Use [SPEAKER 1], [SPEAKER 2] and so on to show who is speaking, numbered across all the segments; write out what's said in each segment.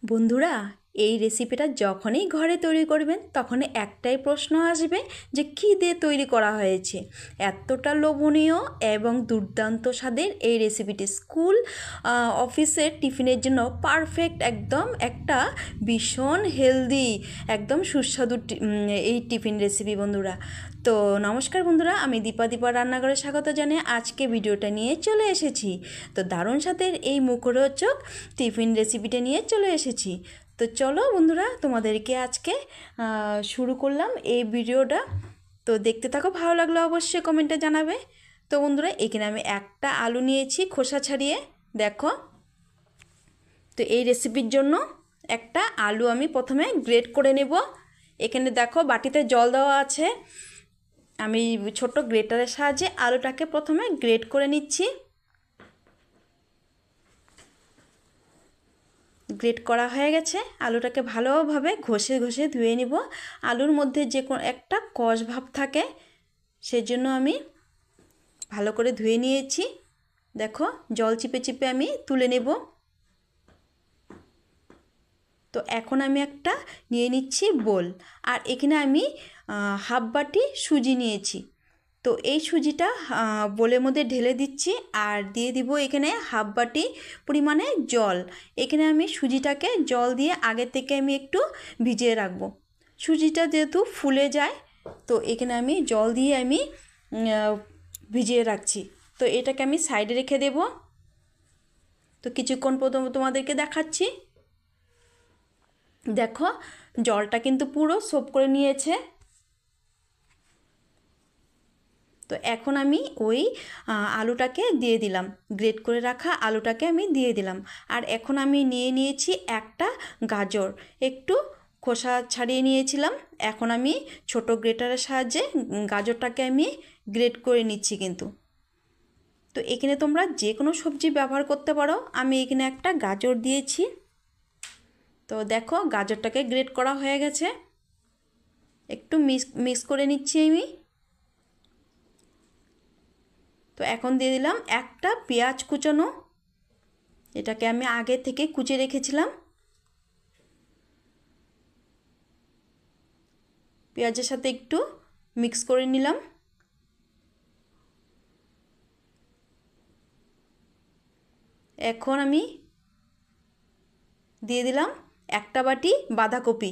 [SPEAKER 1] বন্ধুরা, এই রেসিপিটা যখনই ঘরে তৈরি করবেন তখনই একটাই প্রশ্ন আসবে যে কী দিয়ে তৈরি করা হয়েছে। এতটা লোভনীয় এবং দুর্দান্ত স্বাদের এই রেসিপিটি স্কুল অফিসের টিফিনের জন্য পারফেক্ট, একদম একটা ভীষণ হেলদি, একদম সুস্বাদু এই টিফিন রেসিপি বন্ধুরা। তো নমস্কার বন্ধুরা, আমি দীপা রান্নাঘরে স্বাগত জানিয়ে আজকে ভিডিওটা নিয়ে চলে এসেছি। তো দারুণ স্বাদের এই মুখরোচক টিফিন রেসিপিটা নিয়ে চলে এসেছি। তো চলো বন্ধুরা, তোমাদেরকে আজকে শুরু করলাম এই ভিডিওটা। তো দেখতে থাকো, ভালো লাগলে অবশ্যই কমেন্টে জানাবে। তো বন্ধুরা, এখানে আমি একটা আলু নিয়েছি খোসা ছাড়িয়ে, দেখো। তো এই রেসিপির জন্য একটা আলু আমি প্রথমে গ্রেট করে নেব। এখানে দেখো বাটিতে জল দেওয়া আছে, আমি ছোট গ্রেটারের সাহায্যে আলুটাকে প্রথমে গ্রেট করে নিচ্ছি। গ্রেট করা হয়ে গেছে, আলুটাকে ভালোভাবে ঘষে ঘষে ধুয়ে নিব। আলুর মধ্যে যে কোনো একটা কষ ভাব থাকে, সেজন্য আমি ভালো করে ধুয়ে নিয়েছি। দেখো, জল চিপে চিপে আমি তুলে নেব। তো এখন আমি একটা নিয়ে নিচ্ছি বোল, আর এখানে আমি হাফ বাটি সুজি নিয়েছি। তো এই সুজিটা বোলের মধ্যে ঢেলে দিচ্ছি, আর দিয়ে দিব এখানে হাফ বাটি পরিমাণে জল। এখানে আমি সুজিটাকে জল দিয়ে আগে থেকে আমি একটু ভিজিয়ে রাখবো। সুজিটা যেহেতু ফুলে যায়, তো এখানে আমি জল দিয়ে আমি ভিজিয়ে রাখছি। তো এটাকে আমি সাইডে রেখে দেব। তো কিছুক্ষণ প্রথম তোমাদেরকে দেখাচ্ছি। দেখো, জলটা কিন্তু পুরো সোপ করে নিয়েছে। তো এখন আমি ওই আলুটাকে দিয়ে দিলাম, গ্রেট করে রাখা আলুটাকে আমি দিয়ে দিলাম। আর এখন আমি নিয়ে নিয়েছি একটা গাজর, একটু খোসা ছাড়িয়ে নিয়েছিলাম। এখন আমি ছোট গ্রেটারের সাহায্যে গাজরটাকে আমি গ্রেট করে নিচ্ছি কিন্তু। তো এখানে তোমরা যে কোনো সবজি ব্যবহার করতে পারো, আমি এখানে একটা গাজর দিয়েছি। তো দেখো, গাজরটাকে গ্রেট করা হয়ে গেছে, একটু মিক্স করে নিচ্ছি আমি। তো এখন দিয়ে দিলাম একটা পেঁয়াজ কুচানো, এটাকে আমি আগে থেকে কুচে রেখেছিলাম। পেঁয়াজের সাথে একটু মিক্স করে নিলাম। এখন আমি দিয়ে দিলাম একটা বাটি বাঁধাকপি,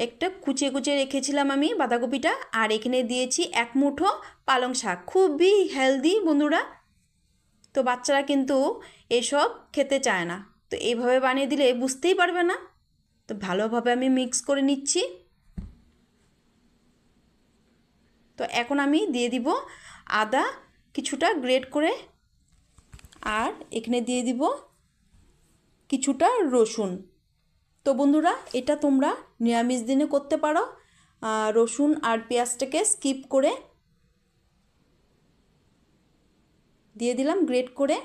[SPEAKER 1] একটা কুচিয়ে কুচিয়ে রেখেছিলাম আমি বাঁধাকপিটা। আর এখানে দিয়েছি এক মুঠো পালং শাক, খুবই হেলদি বন্ধুরা। তো বাচ্চারা কিন্তু এসব খেতে চায় না, তো এইভাবে বানিয়ে দিলে বুঝতেই পারবে না। তো ভালোভাবে আমি মিক্স করে নিচ্ছি। তো এখন আমি দিয়ে দিব আদা কিছুটা গ্রেট করে, আর এখানে দিয়ে দিব কিছুটা রসুন। তো বন্ধুরা, এটা তোমরা নিরামিষ দিনে করতে পারো, রসুন আর পেঁয়াজটাকে স্কিপ করে দিয়ে দিলাম গ্রেট করে।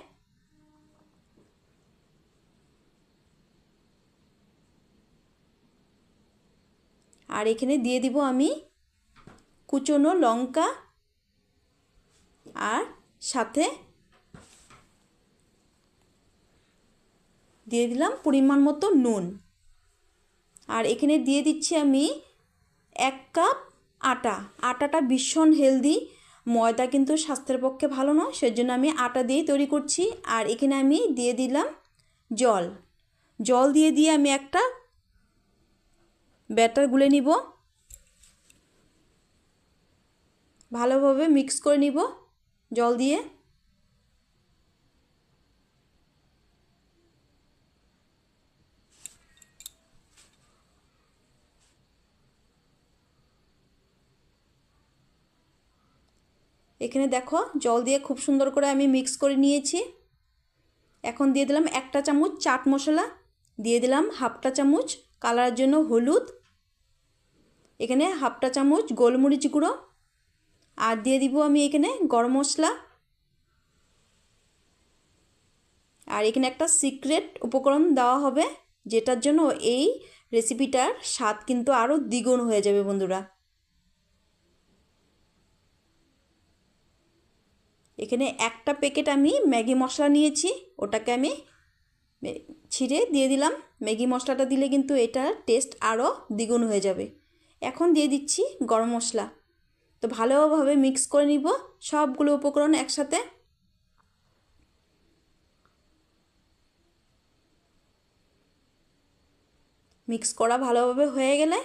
[SPEAKER 1] আর এখানে দিয়ে দিব আমি কুচনো লঙ্কা, আর সাথে দিয়ে দিলাম পরিমাণ মতো নুন। আর এখানে দিয়ে দিচ্ছি আমি 1 কাপ আটা। আটাটা ভীষণ হেলদি, ময়দা কিন্তু স্বাস্থ্যের পক্ষে ভালো নয়, সেজন্য আমি আটা দিয়েই তৈরি করছি। আর এখানে আমি দিয়ে দিলাম জল। জল দিয়ে দিয়ে আমি একটা ব্যাটার গুলে নিব, ভালোভাবে মিক্স করে নিব জল দিয়ে। এখানে দেখো, জল দিয়ে খুব সুন্দর করে আমি মিক্স করে নিয়েছি। এখন দিয়ে দিলাম 1 চামচ চাট মশলা, দিয়ে দিলাম 1/2 চামচ কালারের জন্য হলুদ, এখানে 1/2 চামচ গোলমরিচ গুঁড়ো, আর দিয়ে দিব আমি এখানে গরম মশলা। আর এখানে একটা সিক্রেট উপকরণ দেওয়া হবে, যেটার জন্য এই রেসিপিটার স্বাদ কিন্তু আরও দ্বিগুণ হয়ে যাবে বন্ধুরা। এখানে একটা প্যাকেট আমি ম্যাগি মশলা নিয়েছি, ওটাকে আমি ছিঁড়ে দিয়ে দিলাম। ম্যাগি মশলাটা দিলে কিন্তু এটার টেস্ট আরও দ্বিগুণ হয়ে যাবে। এখন দিয়ে দিচ্ছি গরম মশলা। তো ভালোভাবে মিক্স করে নিব সবগুলো উপকরণ একসাথে। মিক্স করা ভালোভাবে হয়ে গেলে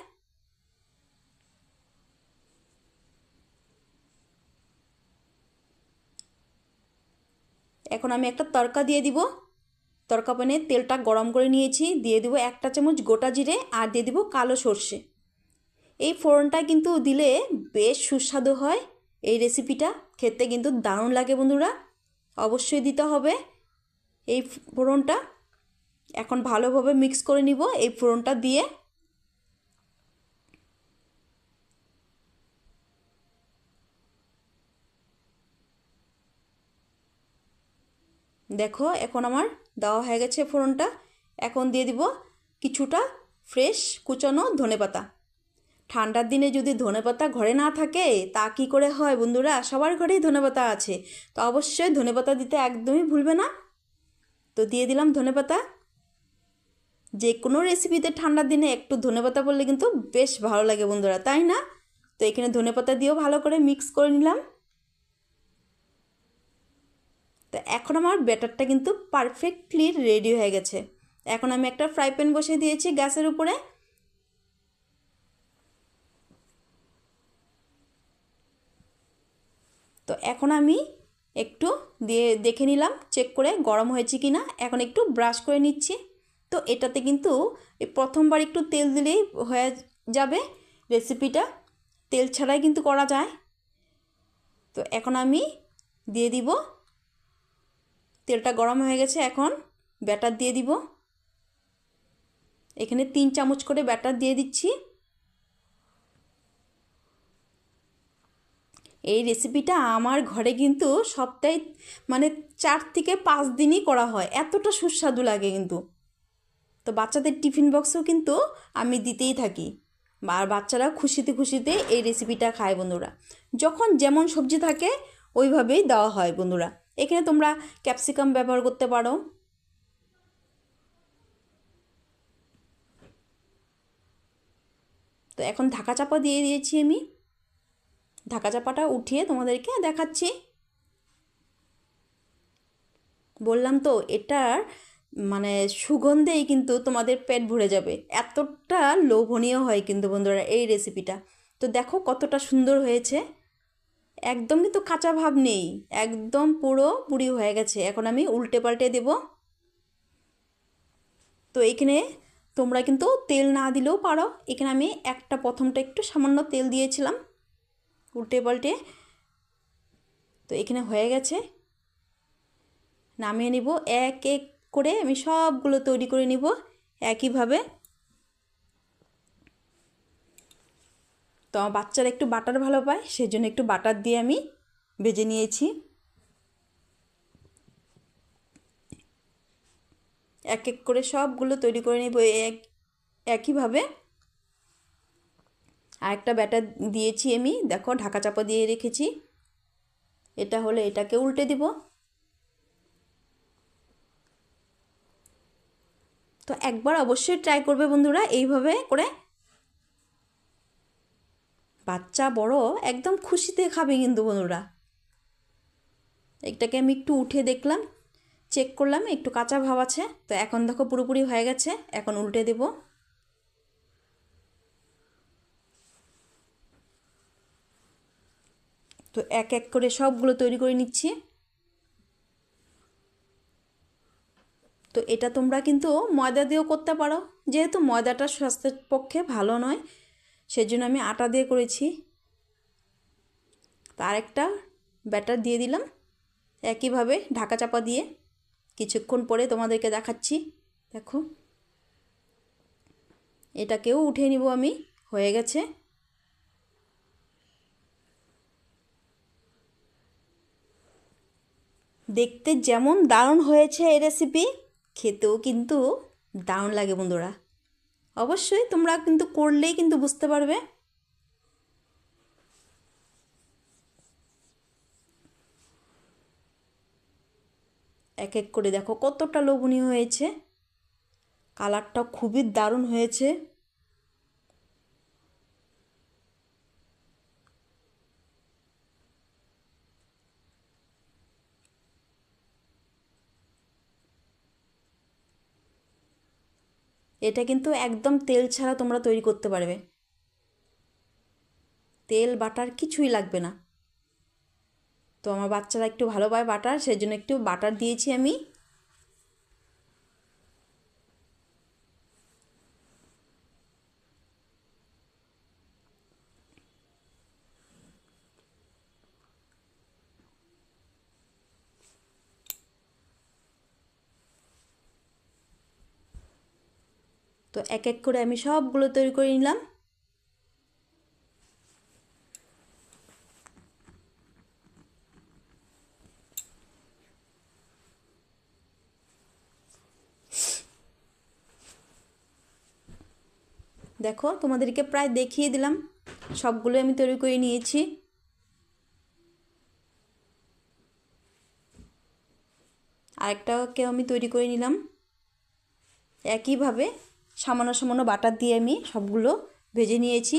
[SPEAKER 1] এখন আমি একটা তড়কা দিয়ে দিব। তড়কা প্যানে তেলটা গরম করে নিয়েছি, দিয়ে দিব 1 চামচ গোটা জিরে আর দিয়ে দিব কালো সর্ষে। এই ফোড়নটা কিন্তু দিলে বেশ সুস্বাদু হয়। এই রেসিপিটা খেতে কিন্তু দারুণ লাগে বন্ধুরা, অবশ্যই দিতে হবে এই ফোড়নটা। এখন ভালোভাবে মিক্স করে নিব এই ফোড়নটা দিয়ে। দেখো এখন আমার দেওয়া হয়ে গেছে ফোড়নটা। এখন দিয়ে দিব কিছুটা ফ্রেশ কুচানো ধনেপাতা। ঠান্ডার দিনে যদি ধনেপাতা ঘরে না থাকে তা কি করে হয় বন্ধুরা, সবার ঘরেই ধনেপাতা আছে, তো অবশ্যই ধনেপাতা দিতে একদমই ভুলবে না। তো দিয়ে দিলাম ধনেপাতা। যে কোনো রেসিপিতে ঠান্ডার দিনে একটু ধনেপাতা পড়লে কিন্তু বেশ ভালো লাগে বন্ধুরা, তাই না? তো এখানে ধনেপাতা দিয়েও ভালো করে মিক্স করে নিলাম। তো এখন আমার ব্যাটারটা কিন্তু পারফেক্টলি রেডি হয়ে গেছে। এখন আমি একটা ফ্রাই প্যান বসিয়ে দিয়েছি গ্যাসের উপরে। তো এখন আমি একটু দিয়ে দেখে নিলাম, চেক করে গরম হয়েছে কি না। এখন একটু ব্রাশ করে নিচ্ছি। তো এটাতে কিন্তু প্রথমবার একটু তেল দিলেই হয়ে যাবে রেসিপিটা, তেল ছাড়াই কিন্তু করা যায়। তো এখন আমি দিয়ে দিব, তেলটা গরম হয়ে গেছে, এখন ব্যাটার দিয়ে দিব। এখানে 3 চামচ করে ব্যাটার দিয়ে দিচ্ছি। এই রেসিপিটা আমার ঘরে কিন্তু সপ্তাহে মানে 4 থেকে 5 দিনই করা হয়, এতটা সুস্বাদু লাগে কিন্তু। তো বাচ্চাদের টিফিন বক্সেও কিন্তু আমি দিতেই থাকি, আর বাচ্চারা খুশিতে খুশিতে এই রেসিপিটা খায় বন্ধুরা। যখন যেমন সবজি থাকে ওইভাবেই দেওয়া হয় বন্ধুরা। এখানে তোমরা ক্যাপসিকাম ব্যবহার করতে পারো। তো এখন ঢাকা চাপা দিয়ে দিয়েছি আমি। ঢাকা চাপাটা উঠিয়ে তোমাদেরকে দেখাচ্ছি। বললাম তো এটার মানে সুগন্ধেই কিন্তু তোমাদের পেট ভরে যাবে, এতটা লোভনীয় হয় কিন্তু বন্ধুরা এই রেসিপিটা। তো দেখো কতটা সুন্দর হয়েছে, একদম কিন্তু কাঁচা ভাব নেই, একদম পুরো পুরি হয়ে গেছে। এখন আমি উল্টে পাল্টে দেব। তো এখানে তোমরা কিন্তু তেল না দিলেও পারো, এখানে আমি প্রথমটা একটু সামান্য তেল দিয়েছিলাম উল্টে পাল্টে। তো এখানে হয়ে গেছে, নামিয়ে নিব। এক এক করে আমি সবগুলো তৈরি করে নিব একইভাবে। তো আমার বাচ্চারা একটু বাটার ভালো পায়, সেজন্য একটু বাটার দিয়ে আমি ভেজে নিয়েছি। এক এক করে সবগুলো তৈরি করে নিব একইভাবে। আর একটা ব্যাটার দিয়েছি আমি, দেখো ঢাকা চাপা দিয়ে রেখেছি। এটা হলে এটাকে উল্টে দিব। তো একবার অবশ্যই ট্রাই করবে বন্ধুরা এইভাবে করে, বাচ্চা বড় একদম খুশিতে খাবে কিন্তু বন্ধুরা। এটাকে আমি একটু উঠে দেখলাম, চেক করলাম একটু কাঁচা ভাব আছে। তো এখন দেখো পুরোপুরি হয়ে গেছে, এখন উল্টে দেব। তো এক এক করে সবগুলো তৈরি করে নিচ্ছি। তো এটা তোমরা কিন্তু ময়দা দিয়েও করতে পারো, যেহেতু ময়দাটা স্বাস্থ্যের পক্ষে ভালো নয় সেজন্য আমি আটা দিয়ে করেছি। তো আরেকটা ব্যাটার দিয়ে দিলাম একইভাবে ঢাকা চাপা দিয়ে। কিছুক্ষণ পরে তোমাদেরকে দেখাচ্ছি। দেখো এটাকেও উঠে নিব আমি, হয়ে গেছে। দেখতে যেমন দারুণ হয়েছে এই রেসিপি, খেতেও কিন্তু দারুণ লাগে বন্ধুরা। অবশ্যই তোমরা কিন্তু করলেই কিন্তু বুঝতে পারবে। এক এক করে দেখো কতটা লোভনীয় হয়েছে। কালারটা খুবই দারুণ হয়েছে। এটা কিন্তু একদম তেল ছাড়া তোমরা তৈরি করতে পারবে, তেল বাটার কিছুই লাগবে না। তো আমার বাচ্চারা একটু ভালো পায় বাটার, সেজন্য একটু বাটার দিয়েছি আমি। তো এক এক করে আমি সবগুলো তৈরি করে নিলাম। দেখো তোমাদেরকে প্রায় দেখিয়ে দিলাম, সবগুলো আমি তৈরি করে নিয়েছি। আরেকটাকেও আমি তৈরি করে নিলাম। একইভাবে সামান্য সামান্য বাটার দিয়ে আমি সবগুলো ভেজে নিয়েছি।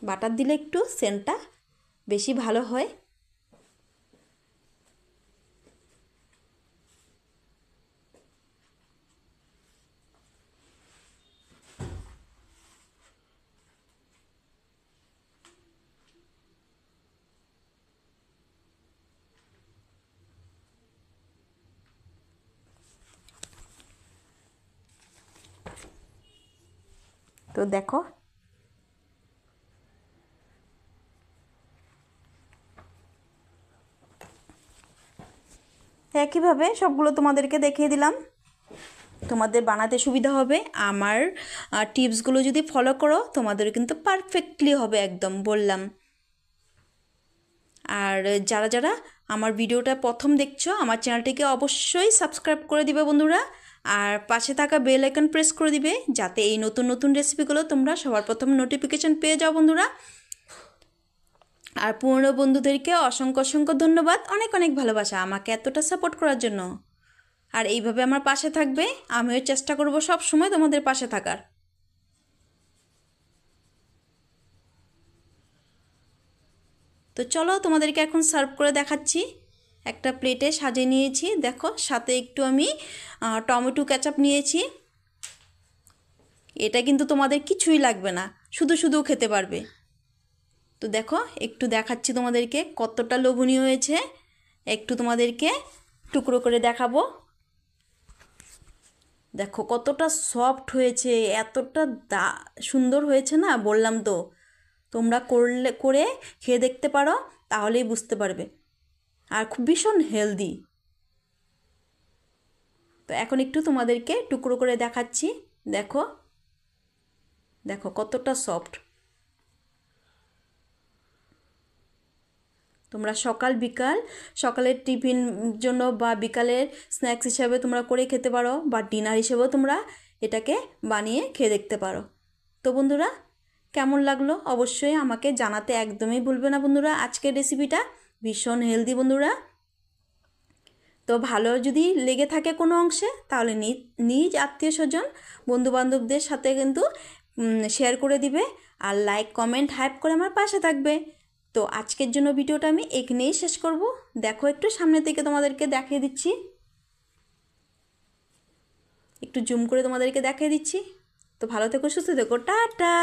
[SPEAKER 1] বাটার দিলে একটু সেন্টটা বেশি ভালো হয়। তো দেখো একইভাবে সবগুলো তোমাদেরকে দেখিয়ে দিলাম, তোমাদের বানাতে সুবিধা হবে। আমার টিপসগুলো যদি ফলো করো তোমাদের কিন্তু পারফেক্টলি হবে একদম বললাম। আর যারা যারা আমার ভিডিওটা প্রথম দেখছো আমার চ্যানেলটিকে অবশ্যই সাবস্ক্রাইব করে দিবে বন্ধুরা, আর পাশে থাকা বেল আইকন প্রেস করে দিবে যাতে এই নতুন নতুন রেসিপিগুলো তোমরা সবার প্রথম নোটিফিকেশন পেয়ে যাও বন্ধুরা। আর পুরনো বন্ধুদেরকে অসংখ্য অসংখ্য ধন্যবাদ, অনেক অনেক ভালোবাসা আমাকে এতটা সাপোর্ট করার জন্য। আর এইভাবে আমার পাশে থাকবে, আমিও চেষ্টা করব সব সময় তোমাদের পাশে থাকার। তো চলো তোমাদেরকে এখন সার্ভ করে দেখাচ্ছি। একটা প্লেটে সাজিয়ে নিয়েছি, দেখো সাথে একটু আমি টমেটো কেচাপ নিয়েছি। এটা কিন্তু তোমাদের কিছুই লাগবে না, শুধু শুধু খেতে পারবে। তো দেখো একটু দেখাচ্ছি তোমাদেরকে কতটা লোভনীয় হয়েছে, একটু তোমাদেরকে টুকরো করে দেখাবো। দেখো কতটা সফট হয়েছে, এতটা সুন্দর হয়েছে না, বললাম তো। তোমরা করে খেয়ে দেখতে পারো, তাহলেই বুঝতে পারবে। আর খুব ভীষণ হেলদি। তো এখন একটু তোমাদেরকে টুকরো করে দেখাচ্ছি, দেখো দেখো কতটা সফট। তোমরা সকাল বিকাল, সকালের টিফিন জন্য বা বিকালের স্ন্যাক্স হিসাবে তোমরা করে খেতে পারো, বা ডিনার হিসেবেও তোমরা এটাকে বানিয়ে খেয়ে দেখতে পারো। তো বন্ধুরা কেমন লাগলো অবশ্যই আমাকে জানাতে একদমই ভুলবে না বন্ধুরা। আজকের রেসিপিটা ভীষণ হেলদি বন্ধুরা। তো ভালো যদি লেগে থাকে কোনো অংশে তাহলে নিজ আত্মীয় স্বজন বন্ধুবান্ধবদের সাথে কিন্তু শেয়ার করে দিবে, আর লাইক কমেন্ট হাইপ করে আমার পাশে থাকবে। তো আজকের জন্য ভিডিওটা আমি এখানেই শেষ করব। দেখো একটু সামনে থেকে তোমাদেরকে দেখিয়ে দিচ্ছি, একটু জুম করে তোমাদেরকে দেখিয়ে দিচ্ছি। তো ভালো থেকো, সুস্থ থেকো, টাটা।